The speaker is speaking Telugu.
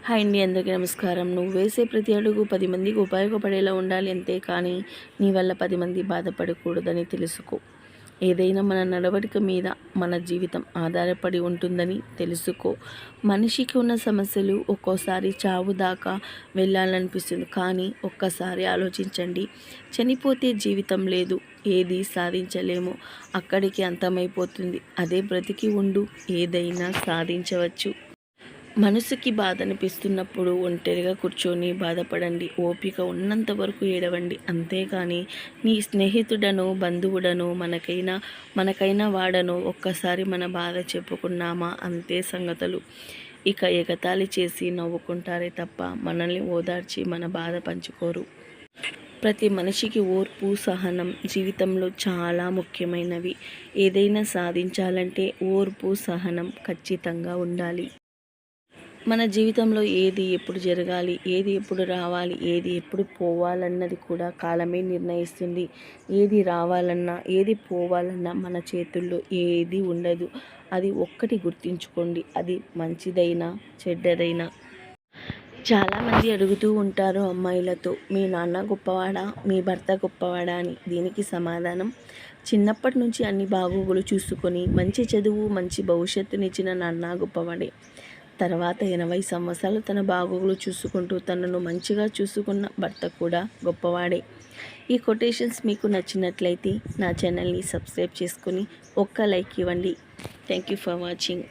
హాయ్ అండి, అందరికీ నమస్కారం. నువ్వు వేసే ప్రతి అడుగు 10 మందికి ఉపయోగపడేలా ఉండాలి, అంతే కానీ నీ వల్ల 10 మంది బాధపడకూడదని తెలుసుకో. ఏదైనా మన నడవడిక మీద మన జీవితం ఆధారపడి ఉంటుందని తెలుసుకో. మనిషికి ఉన్న సమస్యలు ఒక్కోసారి చావు దాకా వెళ్ళాలనిపిస్తుంది, కానీ ఒక్కసారి ఆలోచించండి. చనిపోతే జీవితం లేదు, ఏది సాధించలేము, అక్కడికి అంతమైపోతుంది. అదే బ్రతికి ఉండు, ఏదైనా సాధించవచ్చు. మనసుకి బాధ అనిపిస్తున్నప్పుడు ఒంటరిగా కూర్చొని బాధపడండి. ఓపిక ఉన్నంత వరకు ఏడవండి, అంతేకాని నీ స్నేహితుడనో బంధువుడనో మనకైనా వాడనో ఒక్కసారి మన బాధ చెప్పుకున్నామా అంతే సంగతులు. ఇక ఎగతాళి చేసి నవ్వుకుంటారే తప్ప మనల్ని ఓదార్చి మన బాధ పంచుకోరు. ప్రతి మనిషికి ఓర్పు, సహనం జీవితంలో చాలా ముఖ్యమైనవి. ఏదైనా సాధించాలంటే ఓర్పు, సహనం ఖచ్చితంగా ఉండాలి. మన జీవితంలో ఏది ఎప్పుడు జరగాలి, ఏది ఎప్పుడు రావాలి, ఏది ఎప్పుడు పోవాలన్నది కూడా కాలమే నిర్ణయిస్తుంది. ఏది రావాలన్నా ఏది పోవాలన్నా మన చేతుల్లో ఏది ఉండదు. అది ఒక్కటి గుర్తుంచుకోండి, అది మంచిదైనా చెడ్డదైనా. చాలామంది అడుగుతూ ఉంటారు అమ్మాయిలతో, మీ నాన్న గొప్పవాడా, మీ భర్త గొప్పవాడా అని. దీనికి సమాధానం, చిన్నప్పటి నుంచి అన్ని బాగోగులు చూసుకొని మంచి చదువు, మంచి భవిష్యత్తునిచ్చిన నాన్న గొప్పవాడే. తర్వాత 80 సంవత్సరాలు తన బాగోగులు చూసుకుంటూ తనను మంచిగా చూసుకున్న భర్త కూడా గొప్పవాడే. ఈ కొటేషన్స్ మీకు నచ్చినట్లయితే నా ఛానల్ని సబ్స్క్రైబ్ చేసుకొని ఒక్క లైక్ ఇవ్వండి. Thank you for watching.